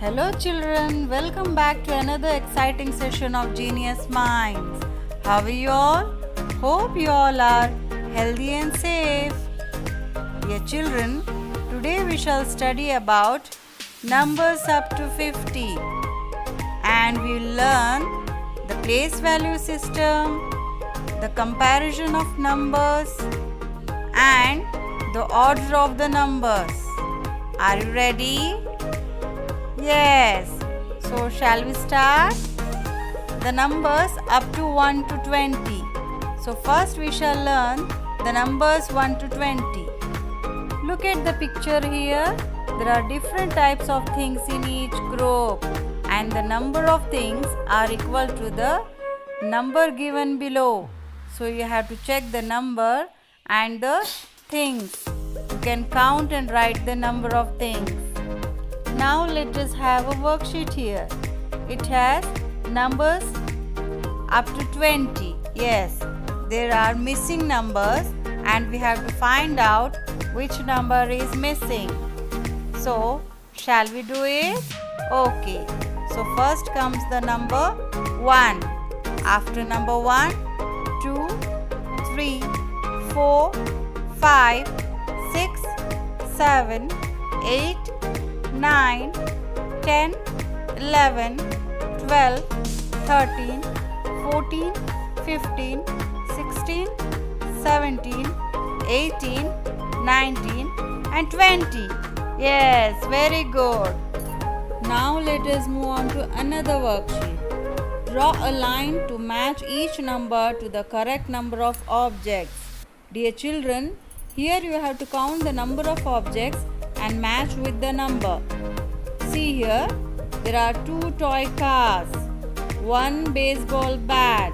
Hello children, welcome back to another exciting session of Genius Minds. How are you all? Hope you all are healthy and safe. Dear children, today we shall study about numbers up to 50 and we will learn the place value system, the comparison of numbers and the order of the numbers. Are you ready? Yes. So shall we start? The numbers up to 1 to 20. So first we shall learn the numbers 1 to 20. Look at the picture here. There are different types of things in each group and the number of things are equal to the number given below. So you have to check the number and the things. You can count and write the number of things. Now let us have a worksheet here. It has numbers up to 20. Yes, there are missing numbers and we have to find out which number is missing. So, shall we do it? Okay. So, first comes the number 1. After number 1, 2, 3, 4, 5, 6, 7, 8, 9, 10, 11, 12, 13, 14, 15, 16, 17, 18, 19 and 20. Yes, very good. Now let us move on to another worksheet. Draw a line to match each number to the correct number of objects. Dear children, here you have to count the number of objects and match with the number. See here, there are 2 toy cars, 1 baseball bat,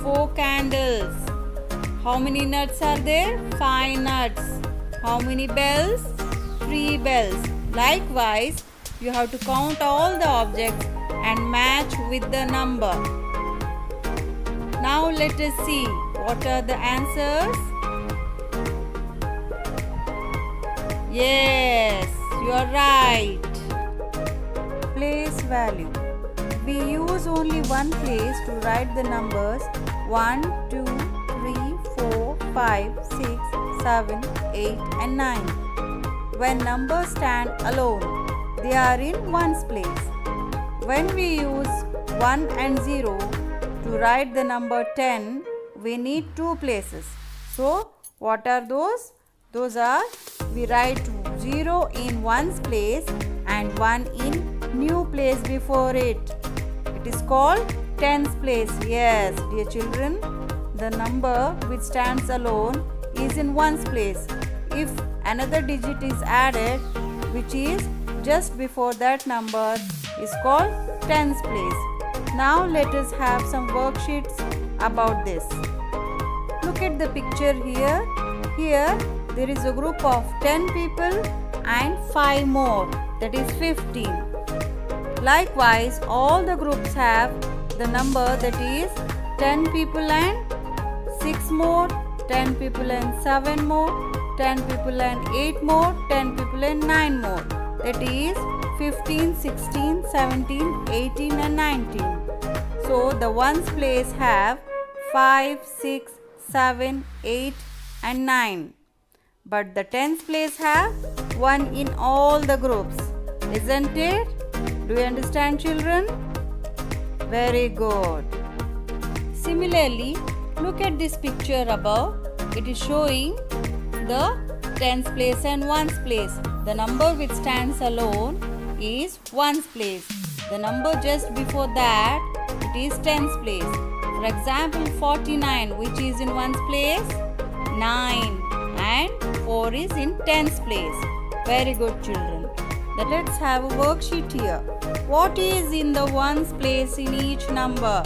4 candles. How many nuts are there? 5 nuts. How many bells? 3 bells. Likewise, you have to count all the objects and match with the number. Now let us see what are the answers. Yes, you are right. Place value. We use only one place to write the numbers 1, 2, 3, 4, 5, 6, 7, 8 and 9. When numbers stand alone, they are in ones place. When we use 1 and 0 to write the number 10, we need 2 places. So, what are those? Those are, we write 0 in ones place and 1 in new place before it. It is called tens place. Yes, dear children, the number which stands alone is in ones place. If another digit is added, which is just before that number, is called tens place. Now let us have some worksheets about this. Look at the picture here. Here there is a group of 10 people and 5 more, that is 15. Likewise, all the groups have the number that is 10 people and 6 more, 10 people and 7 more, 10 people and 8 more, 10 people and 9 more. That is 15, 16, 17, 18 and 19. So, the ones place have 5, 6, 7, 8 and 9. But the tens place have 1 in all the groups. Isn't it? Do you understand, children? Very good. Similarly, look at this picture above. It is showing the tens place and ones place. The number which stands alone is ones place. The number just before that, it is tens place. For example, 49, which is in ones place, 9 and 4 is in tens place. Very good, children. Now let's have a worksheet here. What is in the ones place in each number?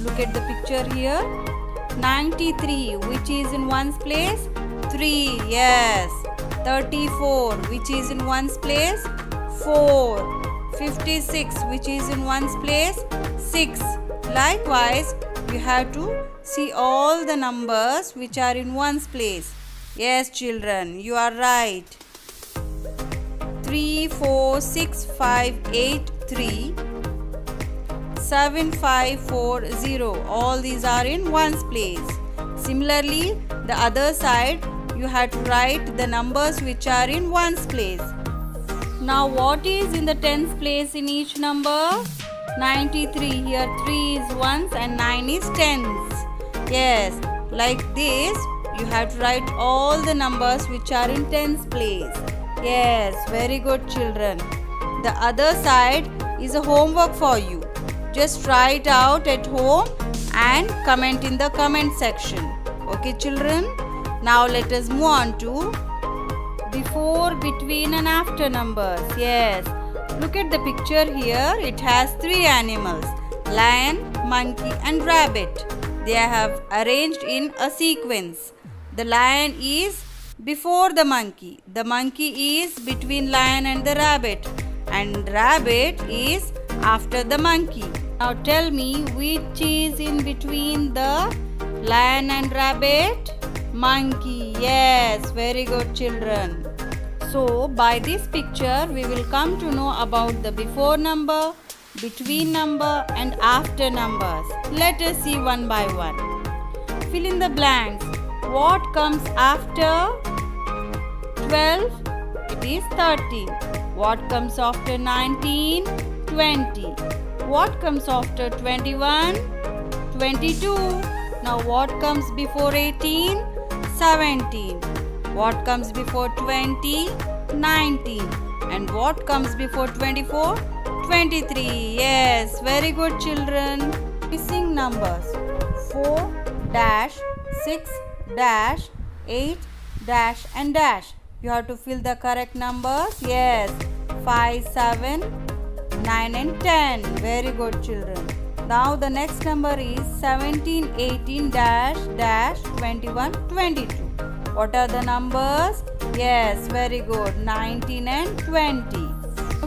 Look at the picture here. 93, which is in ones place, 3. Yes. 34, which is in ones place, 4. 56, which is in ones place, 6. Likewise, you have to see all the numbers which are in ones place. Yes, children, you are right. 3, 4, 6, 5, 8, 3, 7, 5, 4, 0. All these are in ones place. Similarly, the other side, you have to write the numbers which are in ones place. Now what is in the tens place in each number? 93. Here 3 is ones and 9 is tens. Yes, like this you have to write all the numbers which are in tens place. Yes, very good children. The other side is a homework for you. Just try it out at home and comment in the comment section. Okay children? Now let us move on to before, between and after numbers. Yes, look at the picture here. It has 3 animals, lion, monkey and rabbit. They have arranged in a sequence. The lion is before the monkey is between lion and the rabbit, and rabbit is after the monkey. Now tell me which is in between the lion and rabbit? Monkey. Yes, very good children. So by this picture we will come to know about the before number, between number and after numbers. Let us see one by one. Fill in the blanks. What comes after 12? It is 13. What comes after 19? 20. What comes after 21? 22. Now what comes before 18? 17. What comes before 20? 19. And what comes before 24? 23. Yes, very good children. Missing numbers 4 dash, 6 dash, 8 dash and dash. You have to fill the correct numbers. Yes, 5, 7, 9 and 10. Very good children. Now the next number is 17, 18 dash, dash, 21, 22. What are the numbers? Yes, very good. 19 and 20.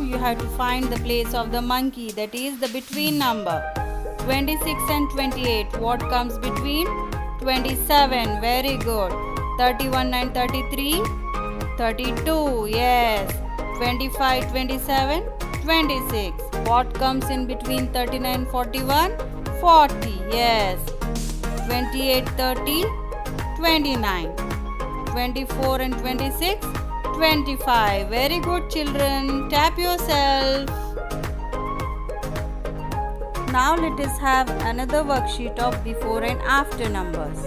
You have to find the place of the monkey, that is the between number. 26 and 28. What comes between? 27. Very good. 31 and 33. 32. Yes. 25, 27, 26. What comes in between 39 and 41? 40. Yes. 28, 30, 29. 24 and 26, 25. Very good children. Tap yourself. Now let us have another worksheet of before and after numbers.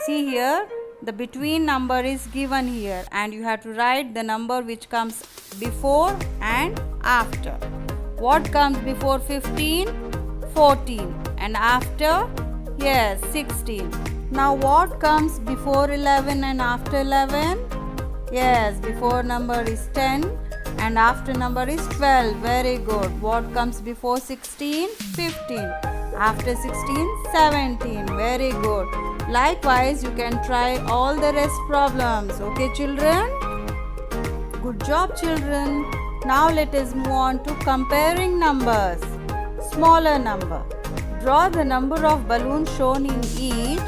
See here, the between number is given here and you have to write the number which comes before and after. What comes before 15? 14. And after? Yes, 16. Now what comes before 11 and after 11? Yes, before number is 10 and after number is 12. Very good. What comes before 16? 15. After 16? 17. Very good. Likewise, you can try all the rest problems. Okay, children? Good job, children. Now let us move on to comparing numbers. Smaller number. Draw the number of balloons shown in each.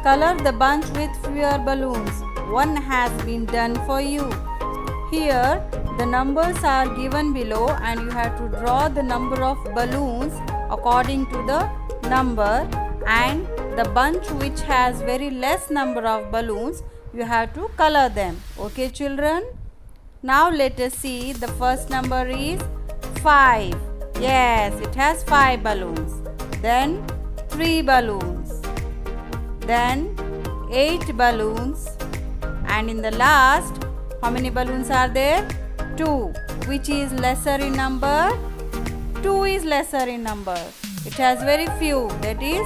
Color the bunch with fewer balloons. One has been done for you. Here, the numbers are given below and you have to draw the number of balloons according to the number, and the bunch which has very less number of balloons, you have to color them. Okay, children? Now let us see. The first number is 5. Yes, it has 5 balloons. Then 3 balloons. Then 8 balloons. And in the last, how many balloons are there? 2. Which is lesser in number? 2 is lesser in number. It has very few, that is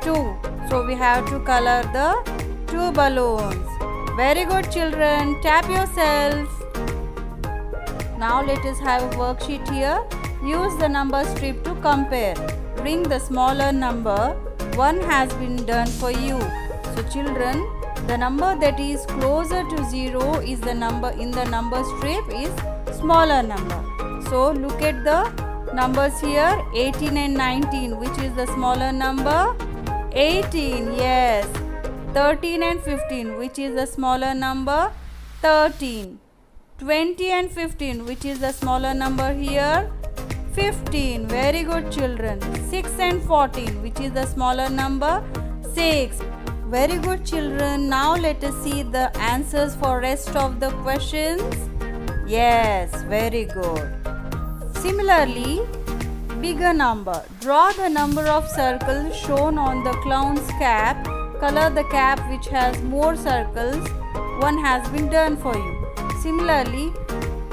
2. So we have to color the 2 balloons. Very good, children. Tap yourself. Now let us have a worksheet here. Use the number strip to compare. Bring the smaller number. One has been done for you. So children, the number that is closer to 0 is the number in the number strip is smaller number. So look at the numbers here, 18 and 19. Which is the smaller number? 18. Yes. 13 and 15. Which is the smaller number? 13. 20 and 15. Which is the smaller number here? 15. Very good, children. 6 and 14. Which is the smaller number? 6. Very good, children. Now let us see the answers for rest of the questions. Yes, very good. Similarly, bigger number. Draw the number of circles shown on the clown's cap. Color the cap which has more circles. One has been done for you. Similarly,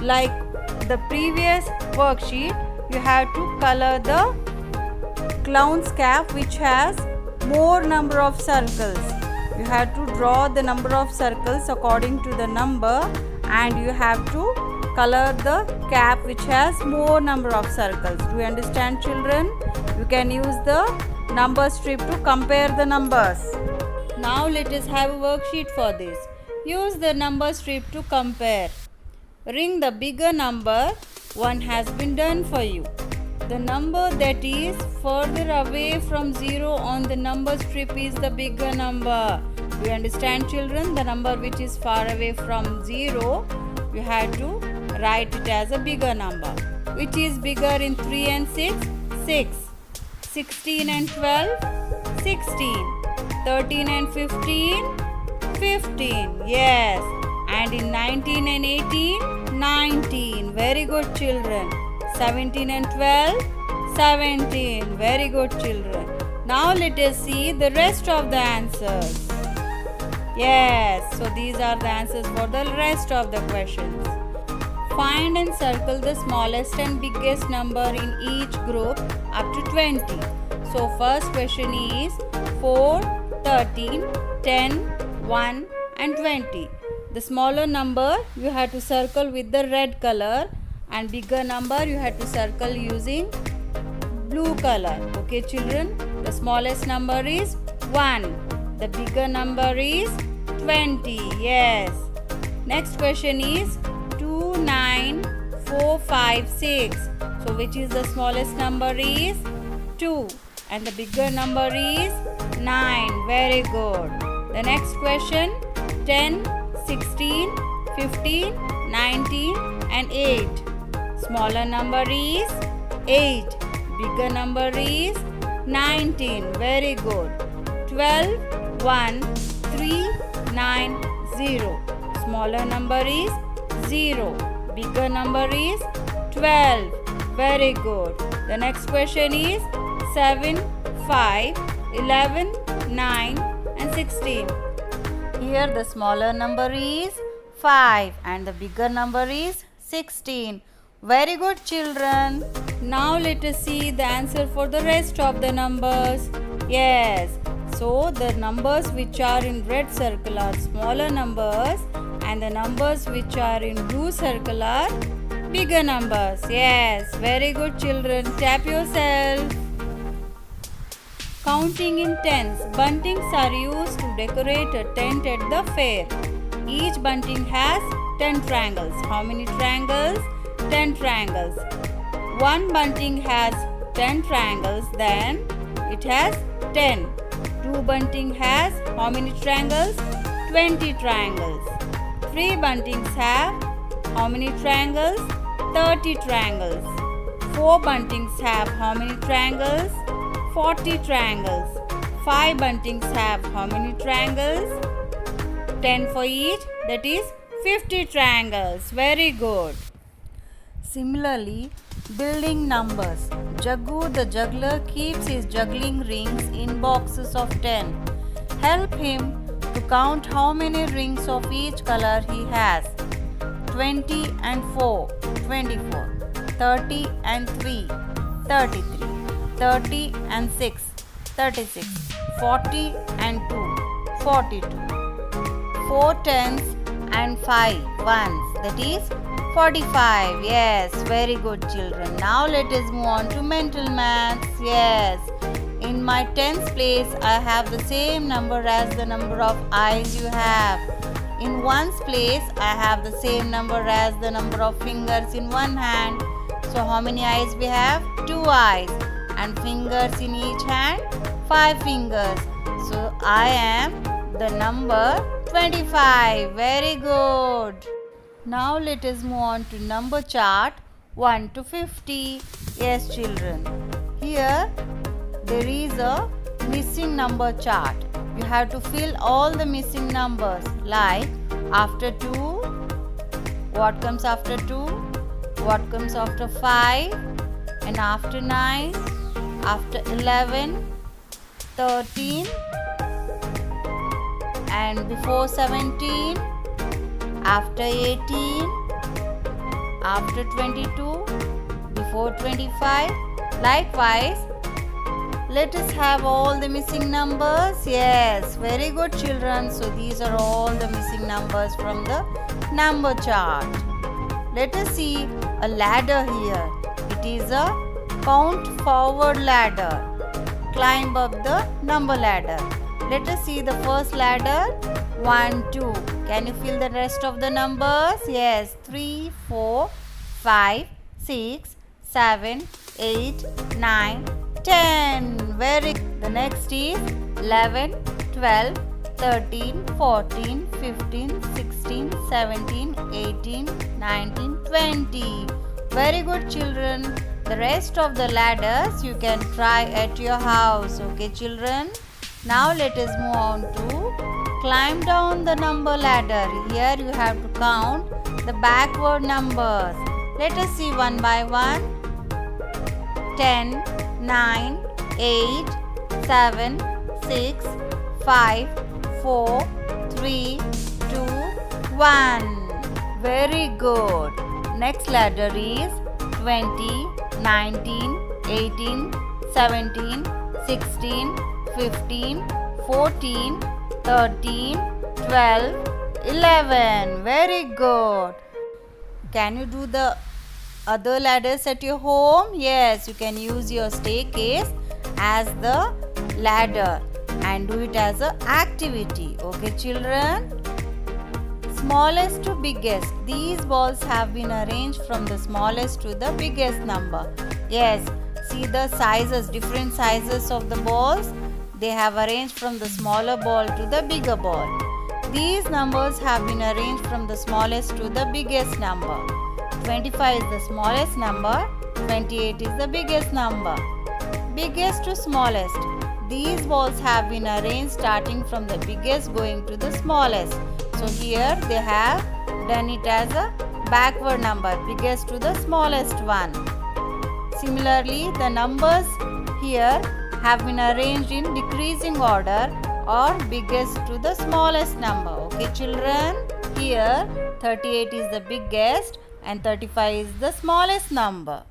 like the previous worksheet, you have to color the clown's cap which has more number of circles. You have to draw the number of circles according to the number, and you have to color the cap which has more number of circles. Do you understand, children? You can use the number strip to compare the numbers. Now let us have a worksheet for this. Use the number strip to compare. Ring the bigger number. One has been done for you. The number that is further away from 0 on the number strip is the bigger number. Do you understand, children? The number which is far away from 0, you have to write it as a bigger number. Which is bigger in 3 and 6? 6. 16 and 12? 16. 13 and 15? 15. Yes. And in 19 and 18? 19. Very good, children. 17 and 12? 17. Very good, children. Now let us see the rest of the answers. Yes, so these are the answers for the rest of the questions. Find and circle the smallest and biggest number in each group up to 20. So first question is 4, 13, 10, 1 and 20. The smaller number you have to circle with the red color, and bigger number you have to circle using blue color. Okay, children? The smallest number is 1. The bigger number is 20. Yes. Next question is 2, 9, 4, 5, 6. So which is the smallest number is 2, and the bigger number is 9. Very good. The next question 10, 16, 15, 19 and 8. Smaller number is 8. Bigger number is 19. Very good. 12, 1, 3, 9, 0. Smaller number is 0. Bigger number is 12. Very good. The next question is 7, 5, 11, 9 and 16. Here the smaller number is 5 and the bigger number is 16. Very good, children. Now let us see the answer for the rest of the numbers. Yes. So the numbers which are in red circle are smaller numbers, and the numbers which are in blue circle are bigger numbers. Yes. Very good, children. Tap yourself. Counting in tens. Buntings are used to decorate a tent at the fair. Each bunting has 10 triangles. How many triangles? 10 triangles. One bunting has 10 triangles, then it has 10. Two bunting has how many triangles? 20 triangles. Three buntings have how many triangles? 30 triangles. Four buntings have how many triangles? 40 triangles. 5 buntings have how many triangles? 10 for each, that is 50 triangles. Very good. Similarly, building numbers. Jaggu the juggler keeps his juggling rings in boxes of 10. Help him to count how many rings of each color he has. 20 and 4, 24. 30 and 3, 33. 30 and 6, 36. 40 and 2, 42. 4 tens and 5 ones, that is 45. Yes, very good, children. Now let us move on to mental maths. Yes, in my tens place I have the same number as the number of eyes you have. In ones place I have the same number as the number of fingers in one hand. So how many eyes we have? 2 eyes. And fingers in each hand? 5 fingers. So I am the number 25. Very good. Now let us move on to number chart 1 to 50. Yes, children. Here there is a missing number chart. You have to fill all the missing numbers, like after 2, what comes after 2, what comes after 5, and after 9, after 11, 13, and before 17, after 18, after 22, before 25. Likewise, let us have all the missing numbers. Yes, very good, children. So these are all the missing numbers from the number chart. Let us see a ladder here. It is a count forward ladder. Climb up the number ladder. Let us see the first ladder. 1, 2. Can you feel the rest of the numbers? Yes. 3, 4, 5, 6, 7, 8, 9, 10. Very good. The next is 11, 12, 13, 14, 15, 16, 17, 18, 19, 20. Very good, children. The rest of the ladders you can try at your house. Okay, children. Now let us move on to climb down the number ladder. Here you have to count the backward numbers. Let us see one by one. 10, 9, 8, 7, 6, 5, 4, 3, 2, 1. Very good. Next ladder is 20, 19, 18, 17, 16, 15, 14, 13, 12, 11. Very good. Can you do the other ladders at your home? Yes, you can use your staircase as the ladder and do it as an activity. Okay, children? Smallest to biggest. These balls have been arranged from the smallest to the biggest number. Yes, see the sizes, different sizes of the balls. They have arranged from the smaller ball to the bigger ball. These numbers have been arranged from the smallest to the biggest number. 25 is the smallest number, 28 is the biggest number. Biggest to smallest. These balls have been arranged starting from the biggest going to the smallest. So here they have done it as a backward number, biggest to the smallest one. Similarly, the numbers here have been arranged in decreasing order or biggest to the smallest number. Okay, children? Here 38 is the biggest and 35 is the smallest number.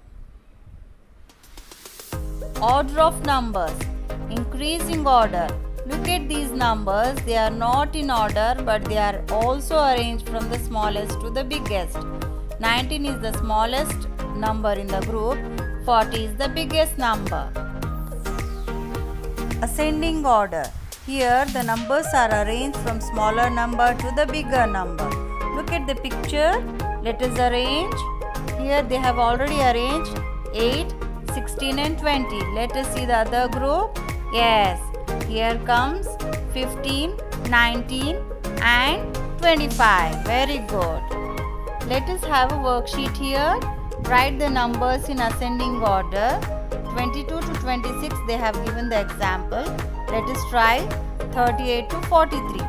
Order of numbers. Increasing order. Look at these numbers. They are not in order but they are also arranged from the smallest to the biggest. 19 is the smallest number in the group. 40 is the biggest number. Ascending order. Here the numbers are arranged from smaller number to the bigger number. Look at the picture. Let us arrange. Here they have already arranged 8, 16 and 20. Let us see the other group. Yes, here comes 15, 19 and 25. Very good. Let us have a worksheet here. Write the numbers in ascending order. 22 to 26 they have given the example. Let us try 38 to 43.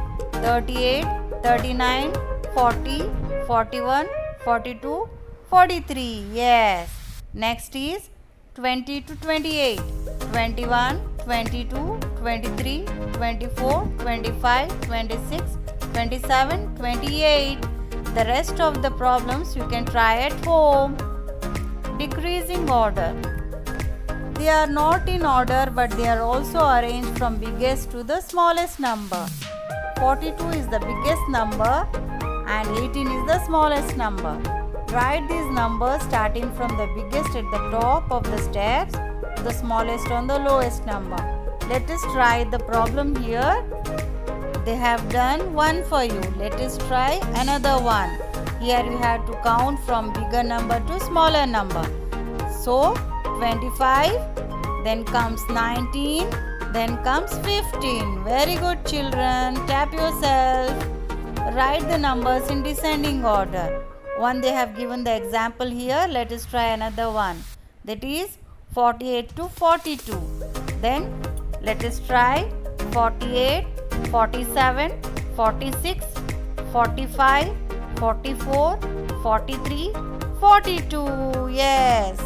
38, 39, 40, 41, 42, 43. Yes. Next is 20 to 28. 21, 22, 23, 24, 25, 26, 27, 28. The rest of the problems you can try at home. Decreasing order. They are not in order but they are also arranged from biggest to the smallest number. 42 is the biggest number and 18 is the smallest number. Write these numbers starting from the biggest at the top of the steps to the smallest on the lowest number. Let us try the problem here. They have done one for you. Let us try another one. Here you have to count from bigger number to smaller number. So 25, then comes 19, then comes 15. Very good, children. Tap yourself. Write the numbers in descending order. One they have given the example here. Let us try another one. That is 48 to 42. Then let us try 48, 47, 46, 45, 44, 43, 42. Yes.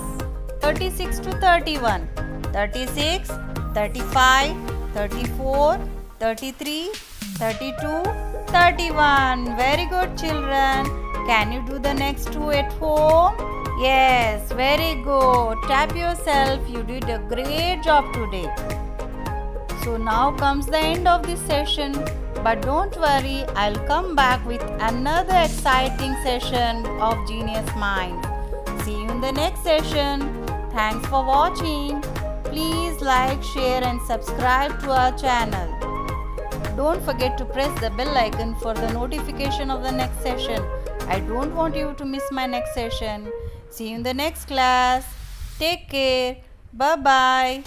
36 to 31. 36, 35, 34, 33, 32, 31. Very good, children. Can you do the next two at home? Yes, very good. Tap yourself. You did a great job today. So now comes the end of this session. But don't worry, I'll come back with another exciting session of Genius Mind. See you in the next session. Thanks for watching. Please like, share and subscribe to our channel. Don't forget to press the bell icon for the notification of the next session. I don't want you to miss my next session. See you in the next class. Take care. Bye-bye.